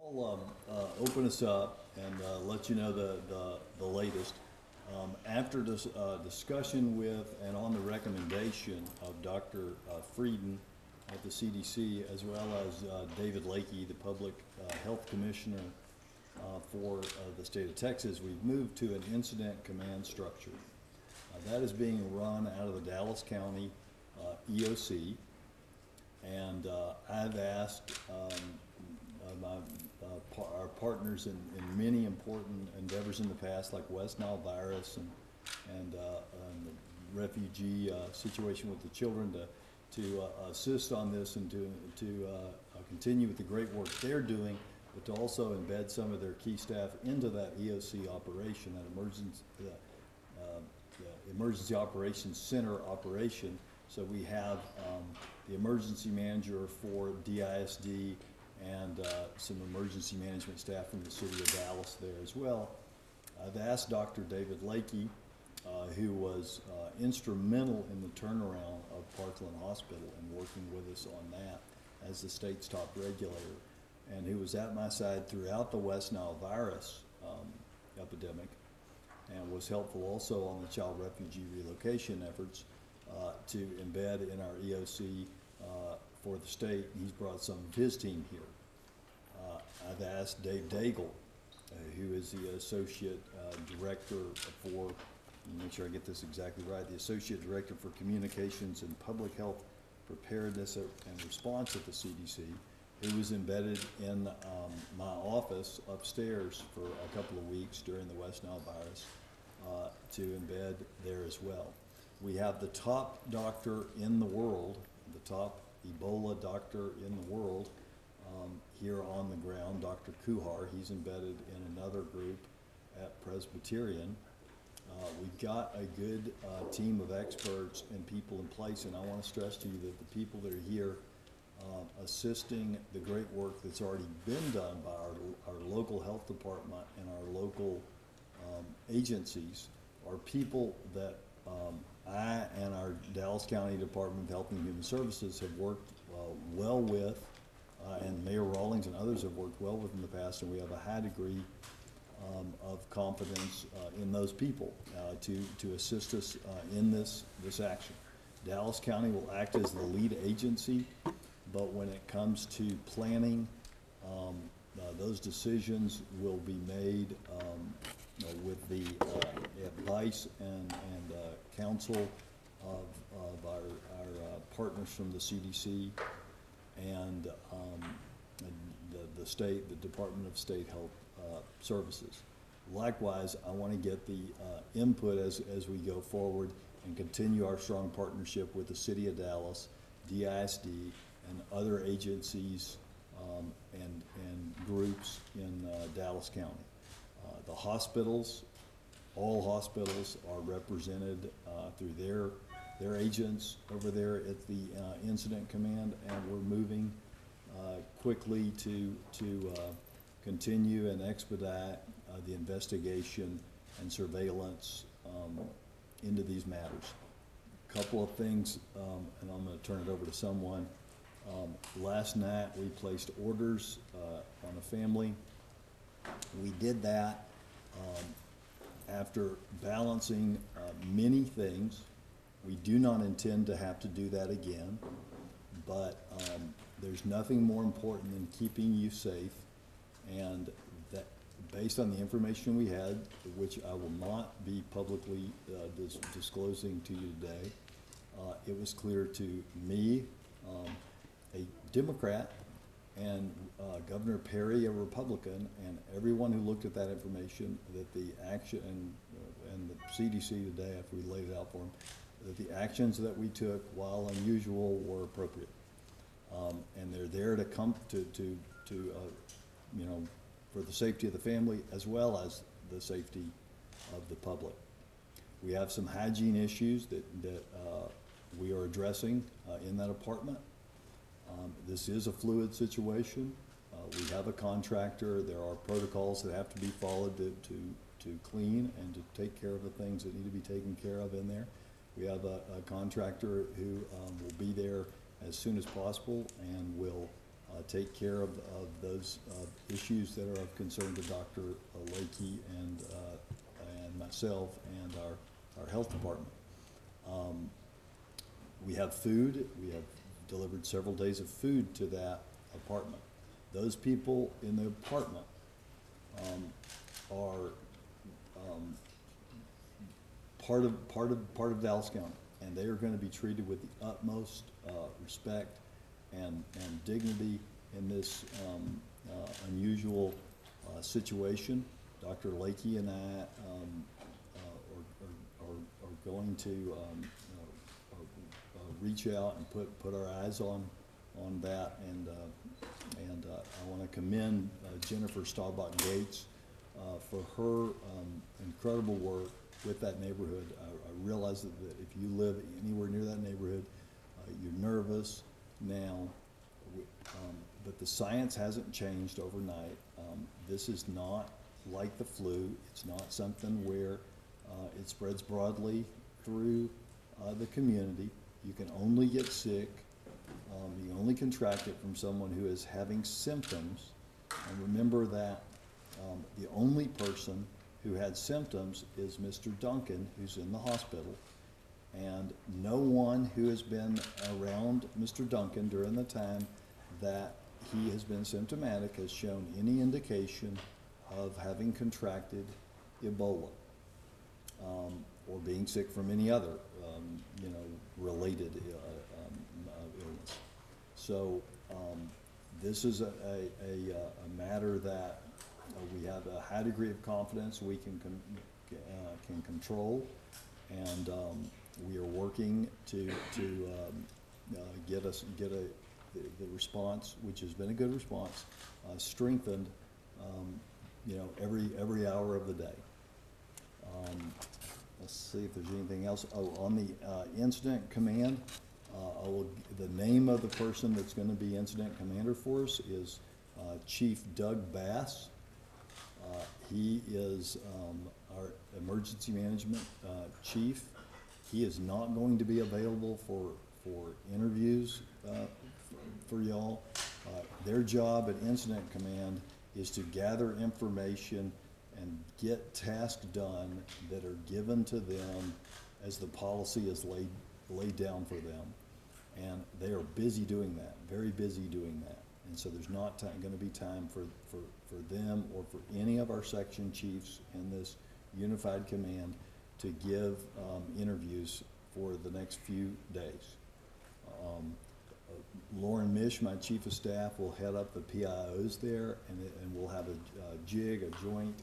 I'll open us up and let you know the latest. After this discussion with and on the recommendation of Dr. Frieden at the CDC, as well as David Lakey, the Public Health Commissioner for the state of Texas, we've moved to an incident command structure. That is being run out of the Dallas County EOC, and I've asked our partners in many important endeavors in the past, like West Nile virus and the refugee situation with the children, to assist on this and to continue with the great work they're doing, but to also embed some of their key staff into that EOC operation, that emergency operations center operation. So we have the emergency manager for DISD and some emergency management staff from the city of Dallas there as well. I've asked Dr. David Lakey, who was instrumental in the turnaround of Parkland Hospital and working with us on that as the state's top regulator, and who was at my side throughout the West Nile virus epidemic, and was helpful also on the child refugee relocation efforts to embed in our EOC for the state. He's brought some of his team here. I've asked Dave Daigle, who is the Associate Director for, make sure I get this exactly right, the Associate Director for Communications and Public Health Preparedness and Response at the CDC, who was embedded in my office upstairs for a couple of weeks during the West Nile virus to embed there as well. We have the top doctor in the world, the top Ebola doctor in the world here on the ground, Dr. Kuhar. He's embedded in another group at Presbyterian. We've got a good team of experts and people in place, and I want to stress to you that the people that are here assisting the great work that's already been done by our local health department and our local agencies are people that I and our Dallas County Department of Health and Human Services have worked well with, and Mayor Rawlings and others have worked well with in the past, and we have a high degree of confidence in those people to assist us in this action. Dallas County will act as the lead agency, but when it comes to planning, those decisions will be made with the advice and counsel of our partners from the CDC and the Department of State Health Services. Likewise, I want to get the input as we go forward and continue our strong partnership with the City of Dallas, DISD, and other agencies and groups in Dallas County. The hospitals, all hospitals are represented through their agents over there at the Incident Command, and we're moving quickly to continue and expedite the investigation and surveillance into these matters. A couple of things, and I'm going to turn it over to someone. Last night we placed orders on a family. We did that after balancing many things. We do not intend to have to do that again, but there's nothing more important than keeping you safe, and that based on the information we had, which I will not be publicly disclosing to you today, it was clear to me, a Democrat, and Governor Perry, a Republican, and everyone who looked at that information, that the action, and the CDC today, after we laid it out for them, that the actions that we took, while unusual, were appropriate. And they're there to come you know, for the safety of the family as well as the safety of the public. We have some hygiene issues that we are addressing in that apartment. This is a fluid situation. We have a contractor. There are protocols that have to be followed to clean and to take care of the things that need to be taken care of in there. We have a contractor who will be there as soon as possible and will take care of those issues that are of concern to Dr. Lakey and myself and our health department. We have food. We have delivered several days of food to that apartment. Those people in the apartment are part of Dallas County, and they are going to be treated with the utmost respect and dignity in this unusual situation. Dr. Lakey and I are going to reach out and put our eyes on that, and I want to commend Jennifer Staubach Gates for her incredible work with that neighborhood. I realize that if you live anywhere near that neighborhood, you're nervous now, but the science hasn't changed overnight. This is not like the flu. It's not something where it spreads broadly through the community. You can only get sick, you can only contract it from someone who is having symptoms. And remember that the only person who had symptoms is Mr. Duncan, who's in the hospital. And no one who has been around Mr. Duncan during the time that he has been symptomatic has shown any indication of having contracted Ebola or being sick from any other related illness. So this is a matter that we have a high degree of confidence we can control, and we are working to get the response, which has been a good response, strengthened, every hour of the day. Let's see if there's anything else. Oh, on the incident command, the name of the person that's going to be incident commander for us is Chief Doug Bass. He is our emergency management chief. He is not going to be available for interviews for y'all. Their job at incident command is to gather information and get tasks done that are given to them as the policy is laid down for them. And they are busy doing that, very busy doing that. And so there's not going to be time for them or for any of our section chiefs in this unified command to give interviews for the next few days. Lauren Mish, my chief of staff, will head up the PIOs there, and we'll have a joint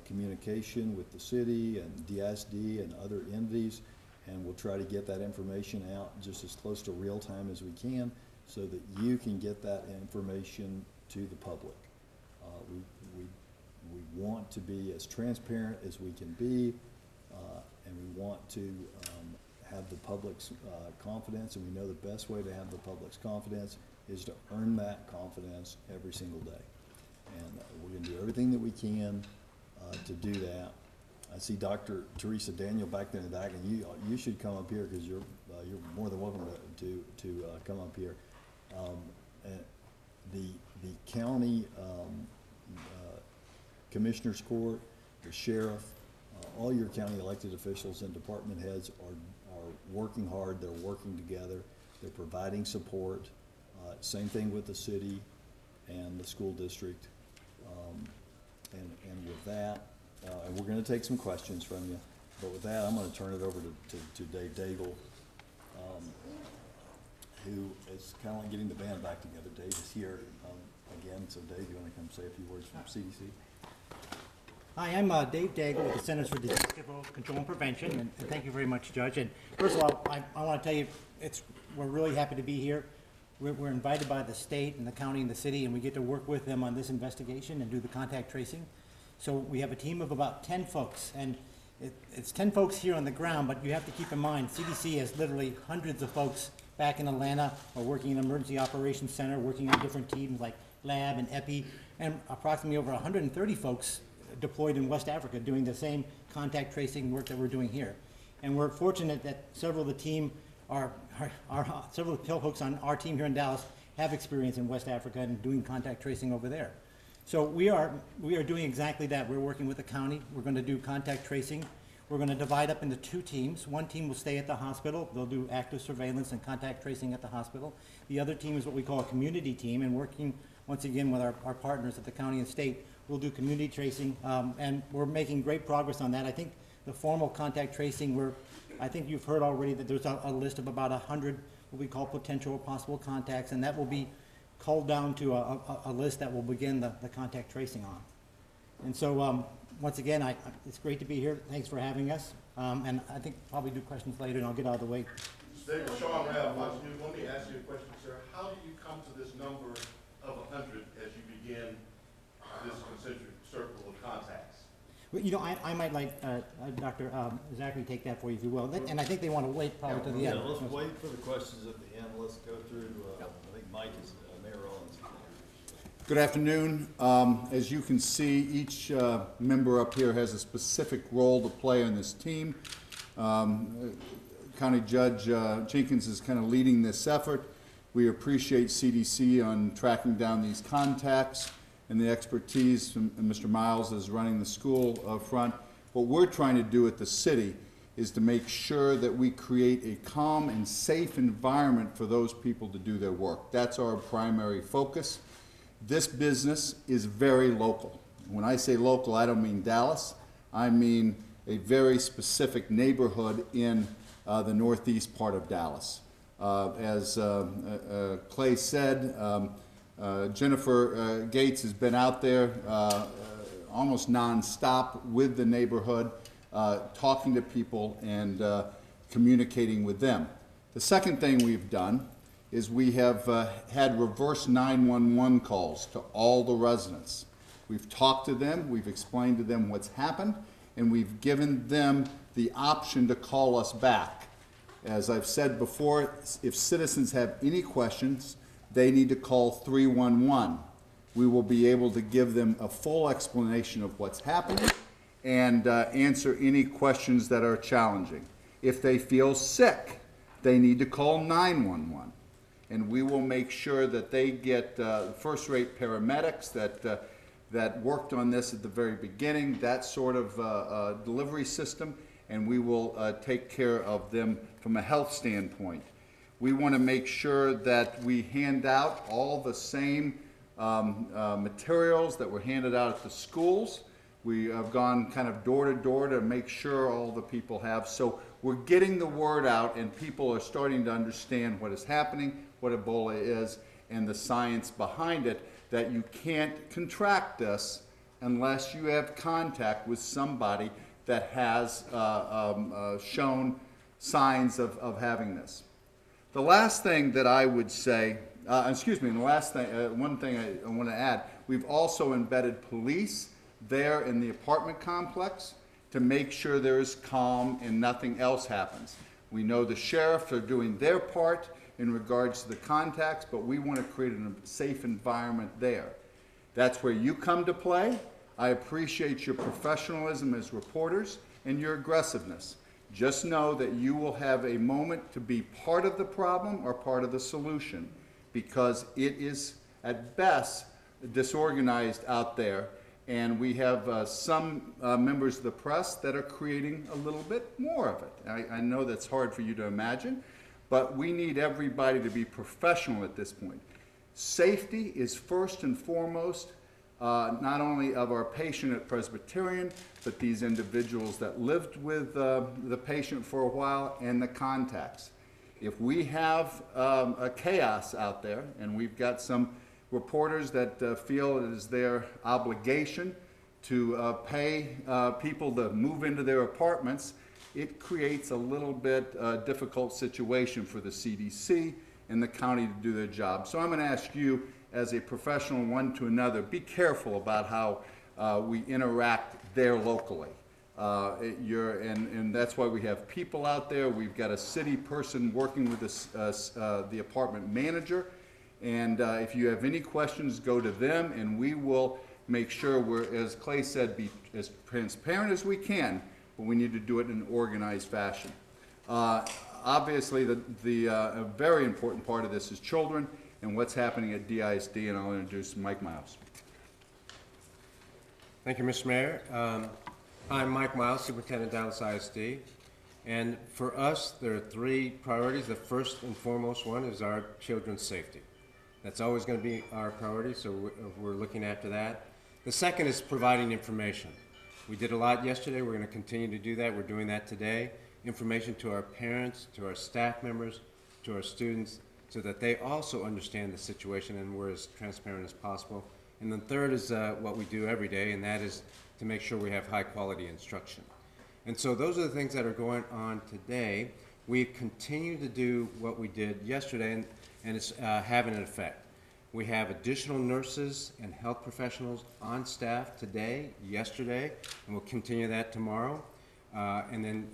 communication with the city and DISD and other entities, and we'll try to get that information out just as close to real time as we can so that you can get that information to the public. We want to be as transparent as we can be, and we want to have the public's confidence, and we know the best way to have the public's confidence is to earn that confidence every single day. And we're going to do everything that we can to do that. I see Dr. Teresa Daniel back there in the back, and you should come up here because you're more than welcome to come up here. The county commissioners court, the sheriff, all your county elected officials and department heads are working hard. They're working together. They're providing support. Same thing with the city and the school district. And with that, and we're going to take some questions from you. But with that, I'm going to turn it over to Dave Daigle, who is kind of like getting the band back together. Dave is here again. So Dave, you want to come say a few words from CDC? Hi, I'm Dave Daigle with the Centers for Disease Control and Prevention, and thank you very much, Judge. And first of all, I want to tell you, we're really happy to be here. We're invited by the state and the county and the city, and we get to work with them on this investigation and do the contact tracing. So we have a team of about 10 folks, and it's 10 folks here on the ground, but you have to keep in mind, CDC has literally hundreds of folks back in Atlanta or working in Emergency Operations Center, working on different teams like lab and epi, and approximately over 130 folks deployed in West Africa doing the same contact tracing work that we're doing here. And we're fortunate that several of the team several folks on our team here in Dallas have experience in West Africa and doing contact tracing over there. So we are doing exactly that. We're working with the county. We're going to do contact tracing. We're going to divide up into 2 teams. One team will stay at the hospital. They'll do active surveillance and contact tracing at the hospital. The other team is what we call a community team, and working once again with our partners at the county and state, we'll do community tracing, and we're making great progress on that. I think the formal contact tracing, I think you've heard already that there's a list of about 100 what we call potential or possible contacts, and that will be culled down to a list that will begin the contact tracing on. And so, once again, it's great to be here. Thanks for having us. And I think probably do questions later, and I'll get out of the way. David, Sean Rabb, Fox News. Let me ask you a question, sir. How do you come to this number of 100 as you begin this concentric circle of contacts? Well, you know, I might like Dr. Zachary take that for you, if you will. And I think they want to wait probably to the end. Yeah, let's wait for the questions at the end. Let's go through, I think Mike is, Mayor Owens. Good afternoon. As you can see, each member up here has a specific role to play on this team. County Judge Jenkins is kind of leading this effort. We appreciate CDC on tracking down these contacts and the expertise, and Mr. Miles is running the school front. What we're trying to do at the city is to make sure that we create a calm and safe environment for those people to do their work. That's our primary focus. This business is very local. When I say local, I don't mean Dallas. I mean a very specific neighborhood in the northeast part of Dallas. As Clay said, Jennifer Gates has been out there almost nonstop with the neighborhood, talking to people and communicating with them. The second thing we've done is we have had reverse 911 calls to all the residents. We've talked to them, we've explained to them what's happened, and we've given them the option to call us back. As I've said before, if citizens have any questions, they need to call 311. We will be able to give them a full explanation of what's happening and answer any questions that are challenging. If they feel sick, they need to call 911. And we will make sure that they get first-rate paramedics that worked on this at the very beginning, that sort of delivery system, and we will take care of them from a health standpoint. We want to make sure that we hand out all the same materials that were handed out at the schools. We have gone kind of door to door to make sure all the people have. So we're getting the word out, and people are starting to understand what is happening, what Ebola is, and the science behind it, that you can't contract this unless you have contact with somebody that has shown signs of having this. The last thing that I would say, one thing I want to add, we've also embedded police there in the apartment complex to make sure there is calm and nothing else happens. We know the sheriffs are doing their part in regards to the contacts, but we want to create a safe environment there. That's where you come to play. I appreciate your professionalism as reporters and your aggressiveness. Just know that you will have a moment to be part of the problem or part of the solution, because it is at best disorganized out there, and we have some members of the press that are creating a little bit more of it. I know that's hard for you to imagine, but we need everybody to be professional at this point. Safety is first and foremost, not only of our patient at Presbyterian, but these individuals that lived with the patient for a while and the contacts. If we have a chaos out there, and we've got some reporters that feel it is their obligation to pay people to move into their apartments, it creates a little bit difficult situation for the CDC and the county to do their job. So I'm going to ask you, as a professional one to another, be careful about how we interact there locally. And that's why we have people out there. We've got a city person working with the apartment manager. And if you have any questions, go to them, and we will make sure we're, as Clay said, be as transparent as we can, but we need to do it in an organized fashion. Obviously, a very important part of this is children. and what's happening at DISD, and I'll introduce Mike Miles. Thank you, Mr. Mayor. I'm Mike Miles, Superintendent Dallas ISD. And for us, there are three priorities. The first and foremost one is our children's safety. That's always going to be our priority, so we're looking after that. The second is providing information. We did a lot yesterday. We're going to continue to do that. We're doing that today. Information to our parents, to our staff members, to our students, so that they also understand the situation and we're as transparent as possible. And then third is what we do every day, and that is to make sure we have high-quality instruction. And so those are the things that are going on today. We've continued to do what we did yesterday, and it's having an effect. We have additional nurses and health professionals on staff today, yesterday, and we'll continue that tomorrow, and then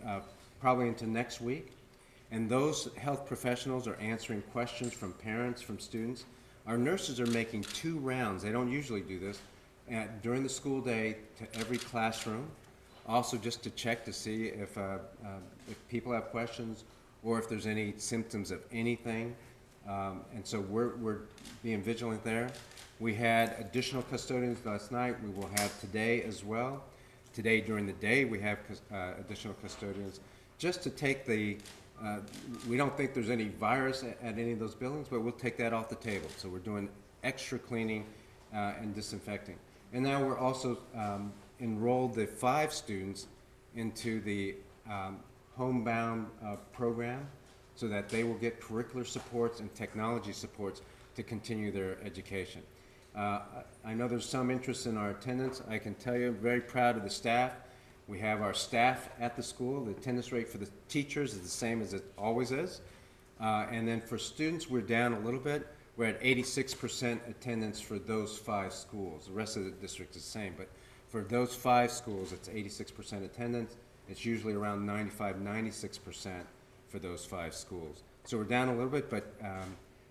probably into next week. And those health professionals are answering questions from parents, from students. Our nurses are making 2 rounds, they don't usually do this, during the school day to every classroom, also just to check to see if people have questions or if there's any symptoms of anything. And so we're being vigilant there. We had additional custodians last night. We will have today as well. Today during the day we have additional custodians just to take the, we don't think there's any virus at any of those buildings, but we'll take that off the table. So we're doing extra cleaning and disinfecting. And now we're also enrolled the 5 students into the homebound program so that they will get curricular supports and technology supports to continue their education. I know there's some interest in our attendance. I can tell you I'm very proud of the staff. We have our staff at the school. The attendance rate for the teachers is the same as it always is. And then for students, we're down a little bit. We're at 86% attendance for those 5 schools. The rest of the district is the same, but for those 5 schools, it's 86% attendance. It's usually around 95, 96% for those 5 schools. So we're down a little bit, but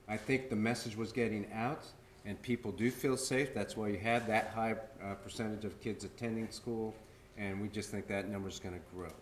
I think the message was getting out, and people do feel safe. That's why you had that high percentage of kids attending school, and we just think that number is going to grow.